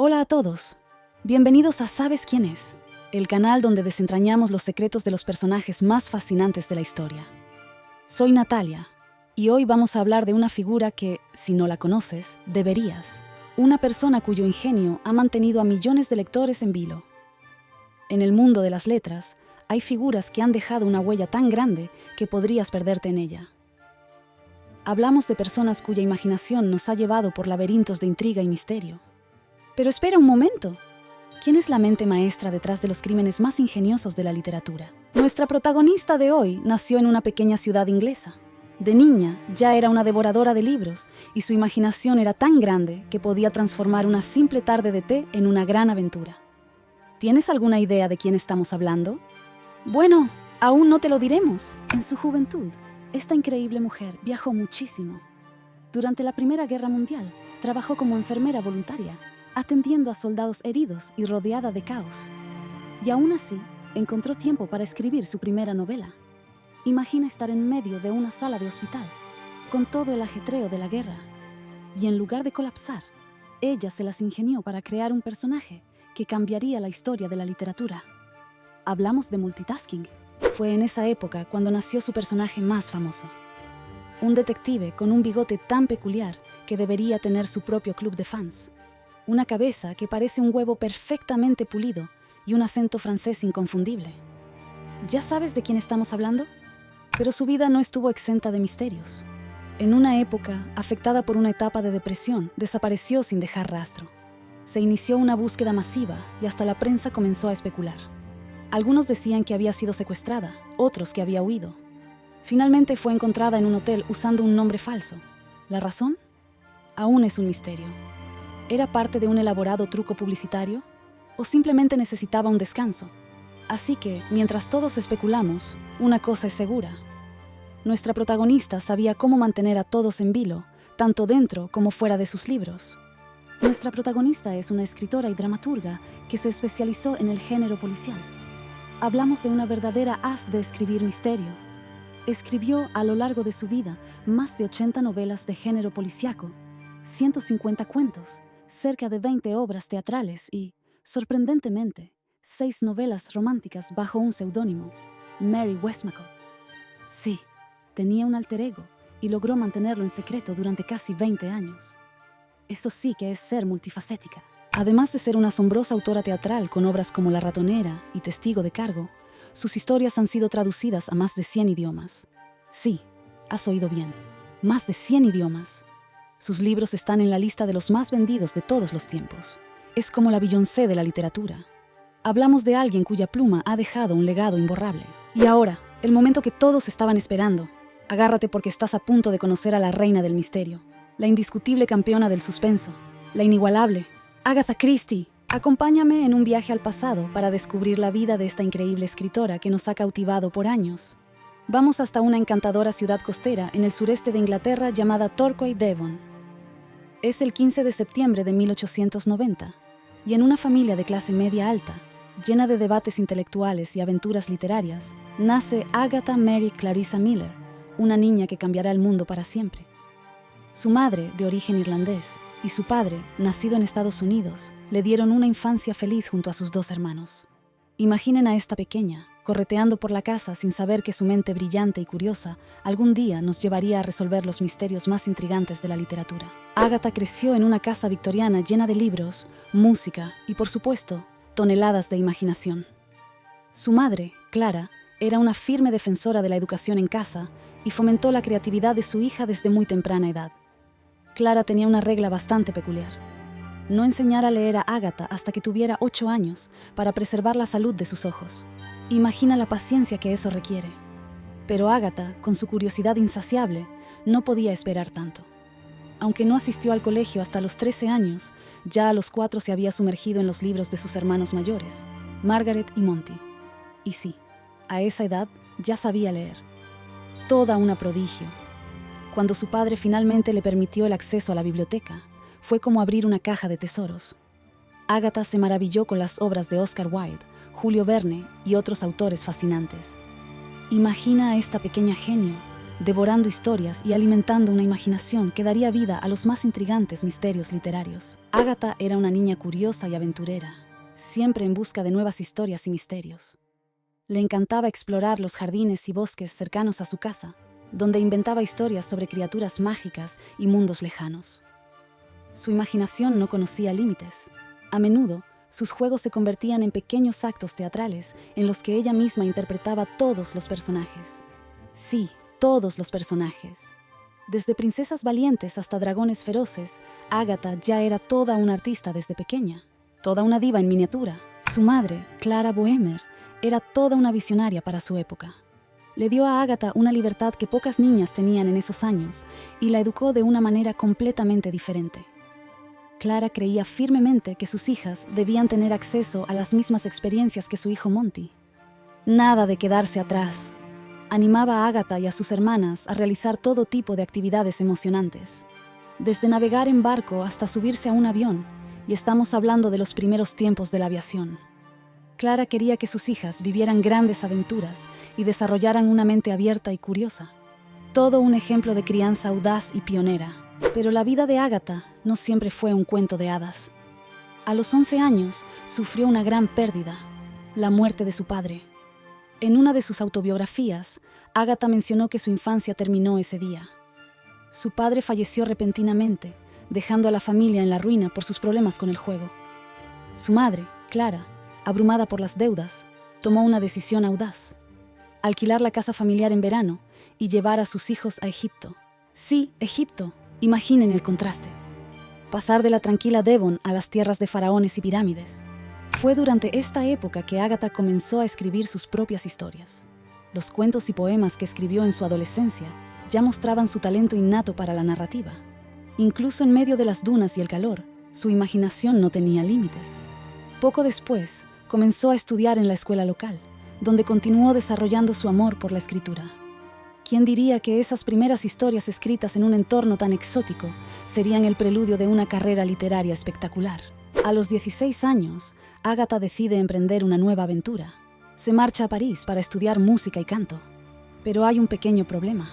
Hola a todos. Bienvenidos a ¿Sabes quién es? El canal donde desentrañamos los secretos de los personajes más fascinantes de la historia. Soy Natalia, y hoy vamos a hablar de una figura que, si no la conoces, deberías. Una persona cuyo ingenio ha mantenido a millones de lectores en vilo. En el mundo de las letras, hay figuras que han dejado una huella tan grande que podrías perderte en ella. Hablamos de personas cuya imaginación nos ha llevado por laberintos de intriga y misterio. Pero espera un momento. ¿Quién es la mente maestra detrás de los crímenes más ingeniosos de la literatura? Nuestra protagonista de hoy nació en una pequeña ciudad inglesa. De niña ya era una devoradora de libros y su imaginación era tan grande que podía transformar una simple tarde de té en una gran aventura. ¿Tienes alguna idea de quién estamos hablando? Bueno, aún no te lo diremos. En su juventud, esta increíble mujer viajó muchísimo. Durante la Primera Guerra Mundial, trabajó como enfermera voluntaria, atendiendo a soldados heridos y rodeada de caos. Y aún así, encontró tiempo para escribir su primera novela. Imagina estar en medio de una sala de hospital, con todo el ajetreo de la guerra. Y en lugar de colapsar, ella se las ingenió para crear un personaje que cambiaría la historia de la literatura. Hablamos de multitasking. Fue en esa época cuando nació su personaje más famoso. Un detective con un bigote tan peculiar que debería tener su propio club de fans. Una cabeza que parece un huevo perfectamente pulido y un acento francés inconfundible. ¿Ya sabes de quién estamos hablando? Pero su vida no estuvo exenta de misterios. En una época afectada por una etapa de depresión, desapareció sin dejar rastro. Se inició una búsqueda masiva y hasta la prensa comenzó a especular. Algunos decían que había sido secuestrada, otros que había huido. Finalmente fue encontrada en un hotel usando un nombre falso. ¿La razón? Aún es un misterio. ¿Era parte de un elaborado truco publicitario? ¿O simplemente necesitaba un descanso? Así que, mientras todos especulamos, una cosa es segura. Nuestra protagonista sabía cómo mantener a todos en vilo, tanto dentro como fuera de sus libros. Nuestra protagonista es una escritora y dramaturga que se especializó en el género policial. Hablamos de una verdadera as de escribir misterio. Escribió a lo largo de su vida más de 80 novelas de género policíaco, 150 cuentos, cerca de 20 obras teatrales y, sorprendentemente, 6 novelas románticas bajo un seudónimo, Mary Westmacott. Sí, tenía un alter ego y logró mantenerlo en secreto durante casi 20 años. Eso sí que es ser multifacética. Además de ser una asombrosa autora teatral con obras como La ratonera y Testigo de cargo, sus historias han sido traducidas a más de 100 idiomas. Sí, has oído bien, más de 100 idiomas. Sus libros están en la lista de los más vendidos de todos los tiempos. Es como la Beyoncé de la literatura. Hablamos de alguien cuya pluma ha dejado un legado imborrable. Y ahora, el momento que todos estaban esperando. Agárrate porque estás a punto de conocer a la reina del misterio, la indiscutible campeona del suspenso, la inigualable, Agatha Christie. Acompáñame en un viaje al pasado para descubrir la vida de esta increíble escritora que nos ha cautivado por años. Vamos hasta una encantadora ciudad costera en el sureste de Inglaterra llamada Torquay, Devon. Es el 15 de septiembre de 1890, y en una familia de clase media alta, llena de debates intelectuales y aventuras literarias, nace Agatha Mary Clarissa Miller, una niña que cambiará el mundo para siempre. Su madre, de origen irlandés, y su padre, nacido en Estados Unidos, le dieron una infancia feliz junto a sus 2 hermanos. Imaginen a esta pequeña, correteando por la casa sin saber que su mente brillante y curiosa algún día nos llevaría a resolver los misterios más intrigantes de la literatura. Agatha creció en una casa victoriana llena de libros, música y, por supuesto, toneladas de imaginación. Su madre, Clara, era una firme defensora de la educación en casa y fomentó la creatividad de su hija desde muy temprana edad. Clara tenía una regla bastante peculiar: no enseñar a leer a Agatha hasta que tuviera 8 años para preservar la salud de sus ojos. Imagina la paciencia que eso requiere. Pero Agatha, con su curiosidad insaciable, no podía esperar tanto. Aunque no asistió al colegio hasta los 13 años, ya a los 4 se había sumergido en los libros de sus hermanos mayores, Margaret y Monty. Y sí, a esa edad ya sabía leer. Toda una prodigio. Cuando su padre finalmente le permitió el acceso a la biblioteca, fue como abrir una caja de tesoros. Agatha se maravilló con las obras de Oscar Wilde, Julio Verne y otros autores fascinantes. Imagina a esta pequeña genio devorando historias y alimentando una imaginación que daría vida a los más intrigantes misterios literarios. Agatha era una niña curiosa y aventurera, siempre en busca de nuevas historias y misterios. Le encantaba explorar los jardines y bosques cercanos a su casa, donde inventaba historias sobre criaturas mágicas y mundos lejanos. Su imaginación no conocía límites. A menudo, sus juegos se convertían en pequeños actos teatrales en los que ella misma interpretaba todos los personajes. Sí, todos los personajes. Desde princesas valientes hasta dragones feroces, Agatha ya era toda una artista desde pequeña, toda una diva en miniatura. Su madre, Clara Boehmer, era toda una visionaria para su época. Le dio a Agatha una libertad que pocas niñas tenían en esos años y la educó de una manera completamente diferente. Clara creía firmemente que sus hijas debían tener acceso a las mismas experiencias que su hijo Monty. Nada de quedarse atrás. Animaba a Agatha y a sus hermanas a realizar todo tipo de actividades emocionantes, desde navegar en barco hasta subirse a un avión, y estamos hablando de los primeros tiempos de la aviación. Clara quería que sus hijas vivieran grandes aventuras y desarrollaran una mente abierta y curiosa. Todo un ejemplo de crianza audaz y pionera. Pero la vida de Agatha no siempre fue un cuento de hadas. A los 11 años sufrió una gran pérdida, la muerte de su padre. En una de sus autobiografías, Agatha mencionó que su infancia terminó ese día. Su padre falleció repentinamente, dejando a la familia en la ruina por sus problemas con el juego. Su madre, Clara, abrumada por las deudas, tomó una decisión audaz: alquilar la casa familiar en verano y llevar a sus hijos a Egipto. Sí, Egipto. Imaginen el contraste. Pasar de la tranquila Devon a las tierras de faraones y pirámides. Fue durante esta época que Agatha comenzó a escribir sus propias historias. Los cuentos y poemas que escribió en su adolescencia ya mostraban su talento innato para la narrativa. Incluso en medio de las dunas y el calor, su imaginación no tenía límites. Poco después, comenzó a estudiar en la escuela local, donde continuó desarrollando su amor por la escritura. ¿Quién diría que esas primeras historias escritas en un entorno tan exótico serían el preludio de una carrera literaria espectacular? A los 16 años, Agatha decide emprender una nueva aventura. Se marcha a París para estudiar música y canto. Pero hay un pequeño problema.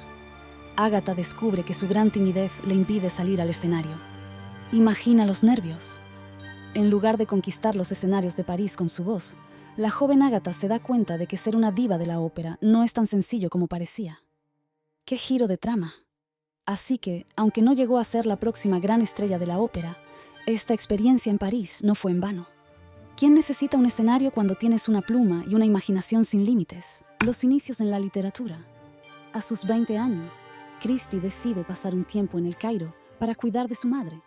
Agatha descubre que su gran timidez le impide salir al escenario. Imagina los nervios. En lugar de conquistar los escenarios de París con su voz, la joven Agatha se da cuenta de que ser una diva de la ópera no es tan sencillo como parecía. ¡Qué giro de trama! Así que, aunque no llegó a ser la próxima gran estrella de la ópera, esta experiencia en París no fue en vano. ¿Quién necesita un escenario cuando tienes una pluma y una imaginación sin límites? Los inicios en la literatura. A sus 20 años, Christie decide pasar un tiempo en El Cairo para cuidar de su madre,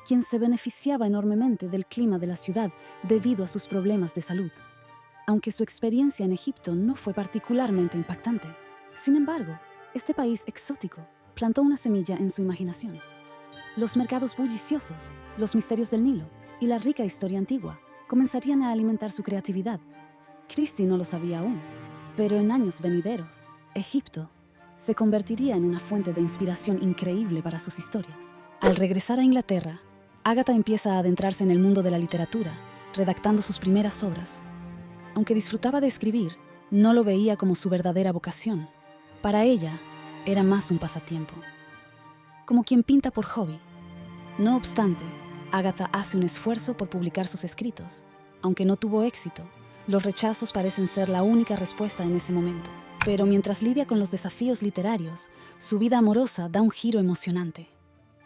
quien se beneficiaba enormemente del clima de la ciudad debido a sus problemas de salud. Aunque su experiencia en Egipto no fue particularmente impactante, sin embargo, este país exótico plantó una semilla en su imaginación. Los mercados bulliciosos, los misterios del Nilo y la rica historia antigua comenzarían a alimentar su creatividad. Christie no lo sabía aún, pero en años venideros, Egipto se convertiría en una fuente de inspiración increíble para sus historias. Al regresar a Inglaterra, Agatha empieza a adentrarse en el mundo de la literatura, redactando sus primeras obras. Aunque disfrutaba de escribir, no lo veía como su verdadera vocación. Para ella, era más un pasatiempo, como quien pinta por hobby. No obstante, Agatha hace un esfuerzo por publicar sus escritos. Aunque no tuvo éxito, los rechazos parecen ser la única respuesta en ese momento. Pero mientras lidia con los desafíos literarios, su vida amorosa da un giro emocionante.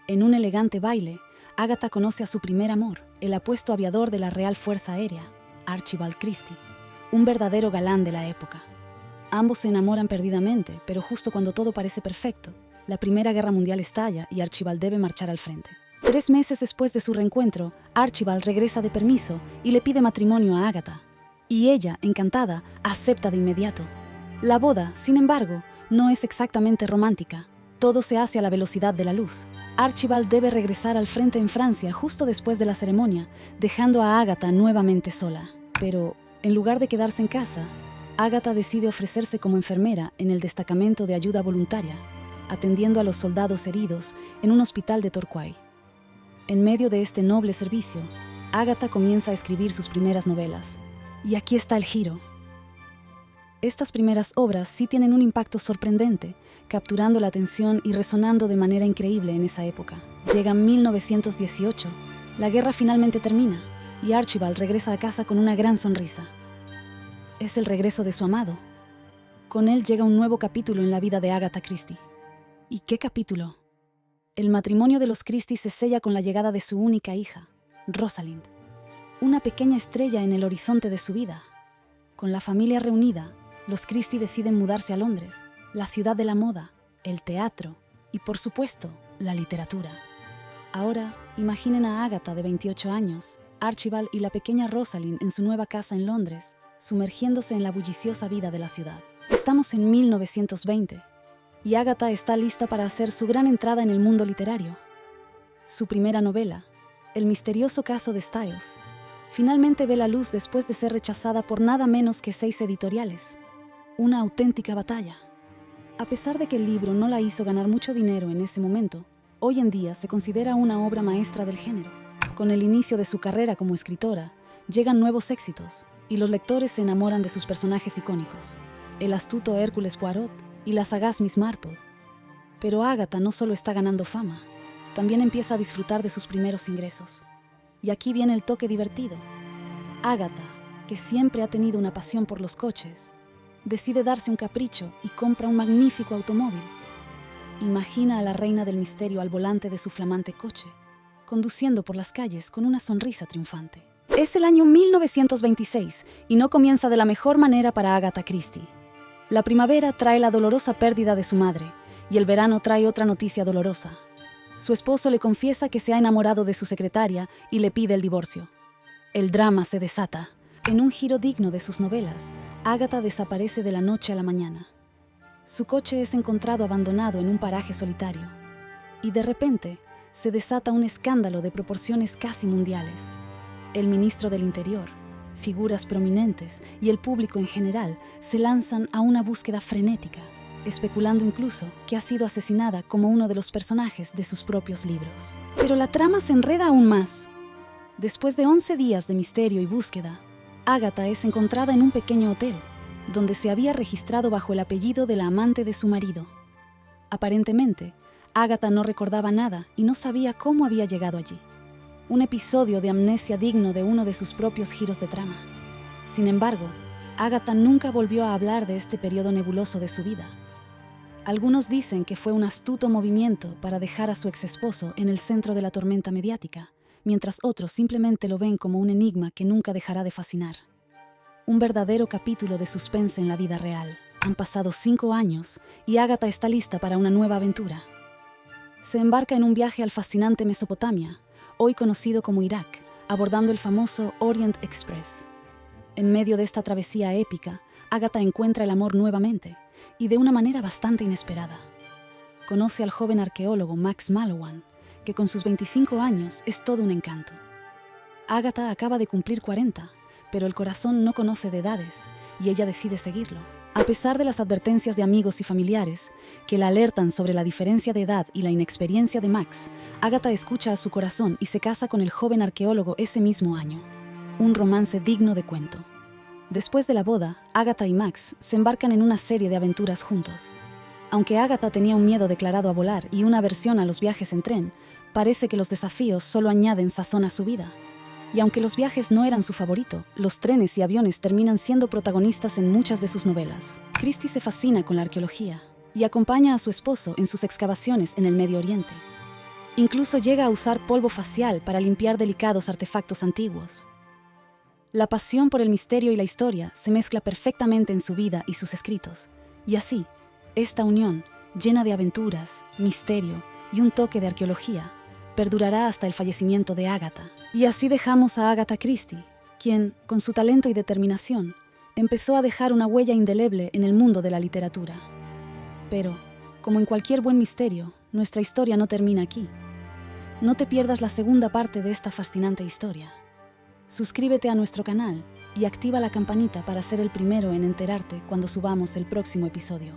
En un elegante baile, Agatha conoce a su primer amor, el apuesto aviador de la Real Fuerza Aérea, Archibald Christie, un verdadero galán de la época. Ambos se enamoran perdidamente, pero justo cuando todo parece perfecto, la Primera Guerra Mundial estalla y Archibald debe marchar al frente. 3 meses después de su reencuentro, Archibald regresa de permiso y le pide matrimonio a Agatha. Y ella, encantada, acepta de inmediato. La boda, sin embargo, no es exactamente romántica. Todo se hace a la velocidad de la luz. Archibald debe regresar al frente en Francia justo después de la ceremonia, dejando a Agatha nuevamente sola. Pero, en lugar de quedarse en casa, Agatha decide ofrecerse como enfermera en el destacamento de ayuda voluntaria, atendiendo a los soldados heridos en un hospital de Torquay. En medio de este noble servicio, Agatha comienza a escribir sus primeras novelas. Y aquí está el giro. Estas primeras obras sí tienen un impacto sorprendente, capturando la atención y resonando de manera increíble en esa época. Llega 1918, la guerra finalmente termina, y Archibald regresa a casa con una gran sonrisa. Es el regreso de su amado. Con él llega un nuevo capítulo en la vida de Agatha Christie. ¿Y qué capítulo? El matrimonio de los Christie se sella con la llegada de su única hija, Rosalind, una pequeña estrella en el horizonte de su vida. Con la familia reunida, los Christie deciden mudarse a Londres, la ciudad de la moda, el teatro y, por supuesto, la literatura. Ahora, imaginen a Agatha de 28 años, Archibald y la pequeña Rosalind en su nueva casa en Londres, sumergiéndose en la bulliciosa vida de la ciudad. Estamos en 1920 y Agatha está lista para hacer su gran entrada en el mundo literario. Su primera novela, El misterioso caso de Styles, finalmente ve la luz después de ser rechazada por nada menos que 6 editoriales. Una auténtica batalla. A pesar de que el libro no la hizo ganar mucho dinero en ese momento, hoy en día se considera una obra maestra del género. Con el inicio de su carrera como escritora, llegan nuevos éxitos, y los lectores se enamoran de sus personajes icónicos, el astuto Hércules Poirot y la sagaz Miss Marple. Pero Agatha no solo está ganando fama, también empieza a disfrutar de sus primeros ingresos. Y aquí viene el toque divertido. Agatha, que siempre ha tenido una pasión por los coches, decide darse un capricho y compra un magnífico automóvil. Imagina a la reina del misterio al volante de su flamante coche, conduciendo por las calles con una sonrisa triunfante. Es el año 1926 y no comienza de la mejor manera para Agatha Christie. La primavera trae la dolorosa pérdida de su madre y el verano trae otra noticia dolorosa. Su esposo le confiesa que se ha enamorado de su secretaria y le pide el divorcio. El drama se desata. En un giro digno de sus novelas, Agatha desaparece de la noche a la mañana. Su coche es encontrado abandonado en un paraje solitario. Y de repente, se desata un escándalo de proporciones casi mundiales. El ministro del Interior, figuras prominentes y el público en general se lanzan a una búsqueda frenética, especulando incluso que ha sido asesinada como uno de los personajes de sus propios libros. Pero la trama se enreda aún más. Después de 11 días de misterio y búsqueda, Agatha es encontrada en un pequeño hotel, donde se había registrado bajo el apellido de la amante de su marido. Aparentemente, Agatha no recordaba nada y no sabía cómo había llegado allí. Un episodio de amnesia digno de uno de sus propios giros de trama. Sin embargo, Agatha nunca volvió a hablar de este periodo nebuloso de su vida. Algunos dicen que fue un astuto movimiento para dejar a su exesposo en el centro de la tormenta mediática, mientras otros simplemente lo ven como un enigma que nunca dejará de fascinar. Un verdadero capítulo de suspense en la vida real. Han pasado 5 años y Agatha está lista para una nueva aventura. Se embarca en un viaje al fascinante Mesopotamia, hoy conocido como Irak, abordando el famoso Orient Express. En medio de esta travesía épica, Agatha encuentra el amor nuevamente, y de una manera bastante inesperada. Conoce al joven arqueólogo Max Mallowan, que con sus 25 años es todo un encanto. Agatha acaba de cumplir 40, pero el corazón no conoce de edades, y ella decide seguirlo. A pesar de las advertencias de amigos y familiares, que la alertan sobre la diferencia de edad y la inexperiencia de Max, Agatha escucha a su corazón y se casa con el joven arqueólogo ese mismo año. Un romance digno de cuento. Después de la boda, Agatha y Max se embarcan en una serie de aventuras juntos. Aunque Agatha tenía un miedo declarado a volar y una aversión a los viajes en tren, parece que los desafíos solo añaden sazón a su vida. Y aunque los viajes no eran su favorito, los trenes y aviones terminan siendo protagonistas en muchas de sus novelas. Christie se fascina con la arqueología y acompaña a su esposo en sus excavaciones en el Medio Oriente. Incluso llega a usar polvo facial para limpiar delicados artefactos antiguos. La pasión por el misterio y la historia se mezcla perfectamente en su vida y sus escritos, y así, esta unión, llena de aventuras, misterio y un toque de arqueología, perdurará hasta el fallecimiento de Agatha. Y así dejamos a Agatha Christie, quien, con su talento y determinación, empezó a dejar una huella indeleble en el mundo de la literatura. Pero, como en cualquier buen misterio, nuestra historia no termina aquí. No te pierdas la segunda parte de esta fascinante historia. Suscríbete a nuestro canal y activa la campanita para ser el primero en enterarte cuando subamos el próximo episodio.